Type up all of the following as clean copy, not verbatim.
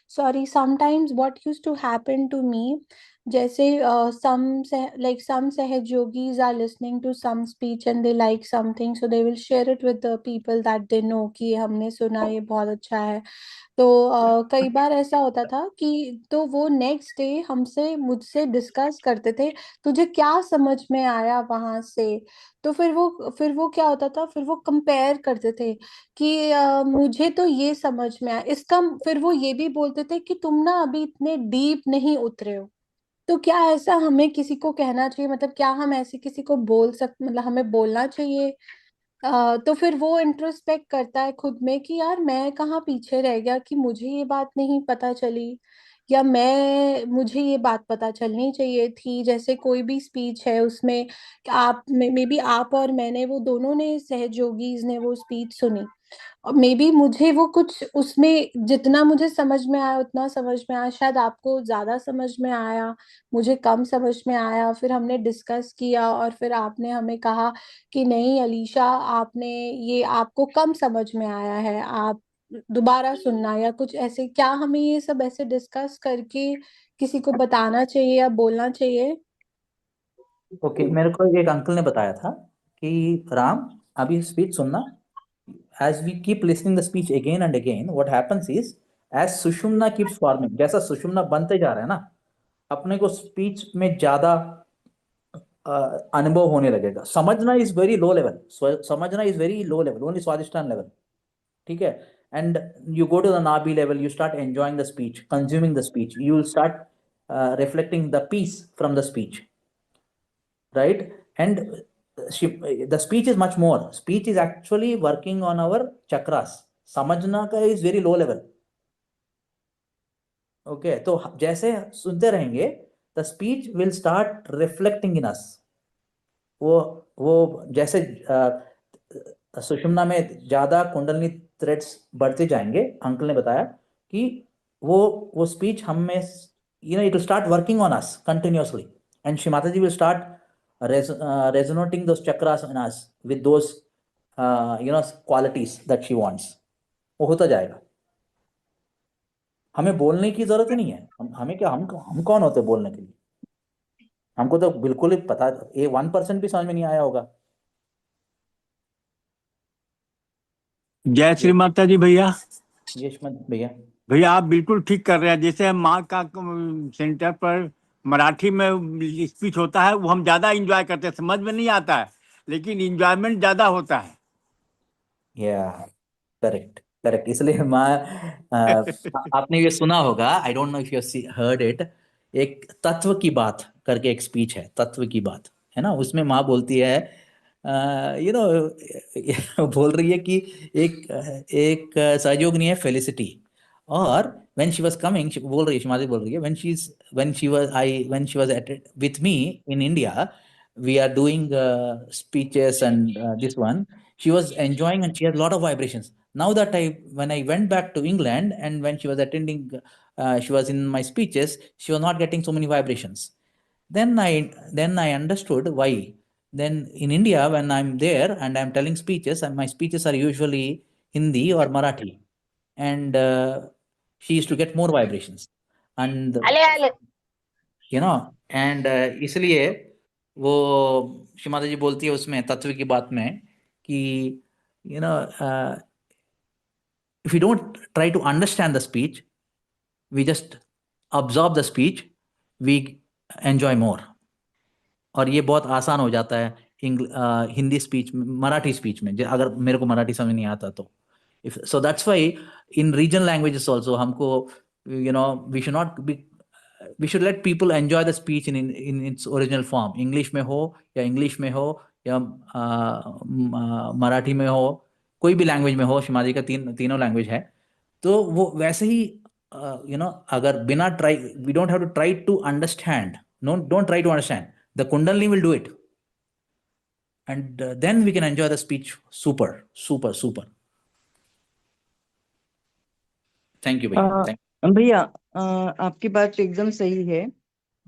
sorry, sometimes what used to happen to me, जैसे some सहयोगीज are listening to some speech and they like something, so they will share it with the people that they know कि हमने सुना ये बहुत अच्छा है। तो कई बार ऐसा होता था कि तो वो नेक्स्ट डे हमसे मुझसे डिस्कस करते थे, तुझे क्या समझ में आया वहां से। तो फिर वो क्या होता था, फिर वो कंपेयर करते थे कि मुझे तो ये समझ में आया इसका। फिर वो ये भी बोलते थे कि तुम ना अभी इतने डीप नहीं उतरे हो। तो क्या ऐसा हमें किसी को कहना चाहिए, मतलब क्या हम ऐसे किसी को बोल सकते, मतलब हमें बोलना चाहिए? तो फिर वो इंट्रोस्पेक्ट करता है खुद में कि यार मैं कहाँ पीछे रह गया कि मुझे ये बात नहीं पता चली, या मुझे ये बात पता चलनी चाहिए थी। जैसे कोई भी स्पीच है उसमें आप मे बी आप और मैंने, वो दोनों ने, सहयोगीज ने वो स्पीच सुनी, मे बी मुझे वो कुछ उसमें जितना मुझे समझ में आया उतना समझ में आया, शायद आपको ज्यादा समझ में आया, मुझे कम समझ में आया। फिर हमने डिस्कस किया और फिर आपने हमें कहा कि नहीं अलीशा, आपने ये आपको कम समझ में आया है, आप दोबारा सुनना या कुछ ऐसे। क्या हमें ये सब ऐसे डिस्कस करके किसी को बताना चाहिए या बोलना चाहिए? ओके, मेरे को एक अंकल ने बताया था कि राम, अभी स्पीच सुनना, as we keep listening the speech again and again, what happens is, as Sushumna keeps forming, जैसा सुषुम्ना बनते जा रहा है ना, अपने को स्पीच में ज्यादा अनुभव होने लगेगा। समझना इज वेरी लो लेवल, समझना is very low level, only Swadhisthana level, ठीक है। And you go to the nabhi level, you start enjoying the speech, consuming the speech, you will start reflecting the peace from the speech, right? And the speech is much more, speech is actually working on our chakras. समझना का is very low level, okay? तो जैसे सुनते रहेंगे, the speech will start reflecting in us। वो जैसे सुषुम्ना में ज्यादा कुंडलिनी थ्रेड्स बढ़ते जाएंगे, अंकल ने बताया कि वो स्पीच हम में, it will start working on us continuously, and Shri Mata ji will start resonating those chakras in us with those qualities that she wants। वो होता जाएगा। हमें बोलने की जरूरत ही नहीं है। हमें क्या, हम कौन होते हैं बोलने के लिए? हमको तो बिल्कुल ही पता, ये 1% भी समझ में नहीं आया होगा। जय श्री ये माता जी भैया। यशवंत भैया। भैया आप बिल्कुल ठीक कर रहे हैं। जैसे माँ का सेंटर पर मराठी में स्पीच होता है, वो हम ज्यादा इंजॉय करते हैं, समझ में नहीं आता है लेकिन इंजॉयमेंट ज्यादा होता है। या करेक्ट करेक्ट, इसलिए आपने ये सुना होगा, I don't know if you heard it, एक तत्व की बात करके एक स्पीच है, तत्व की बात, है ना? उसमें माँ बोलती है, बोल रही है कि एक एक सहयोगिनी है फेलिसिटी, और व्हेन शी वाज कमिंग, बोल रही है, शिमादी बोल रही है, when she was at with me in India, we are doing speeches and this one, she was enjoying and she had a lot of vibrations. Now that when I went back to England and when she was attending, she was in my speeches, she was not getting so many vibrations. Then I understood why. Then in India, when I'm there and I'm telling speeches, and my speeches are usually Hindi or Marathi, and she used to get more vibrations, and you know, and इसलिए वो श्री माता जी बोलती है उसमें तत्व की बात में कि you know, if you don't try to understand the speech, we just observe the speech, we enjoy more. और ये बहुत आसान हो जाता है हिंदी स्पीच, मराठी स्पीच में, अगर मेरे को मराठी समझ नहीं आता तो। If so that's why in regional languages also हमको, we should not be, we should let people enjoy the speech in its original form, English में हो या इंग्लिश में हो या मराठी में हो, कोई भी लैंग्वेज में हो, शिमाजी का तीनों लैंग्वेज है। तो वो वैसे ही अगर बिना try, we don't have to try to understand, no, don't try to understand, the kundalini will do it, and then we can enjoy the speech super super super। Thank you भैया, thank. भैया आपकी बात एकदम सही है,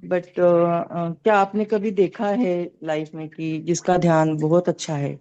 but क्या आपने कभी देखा है लाइफ में कि जिसका ध्यान बहुत अच्छा है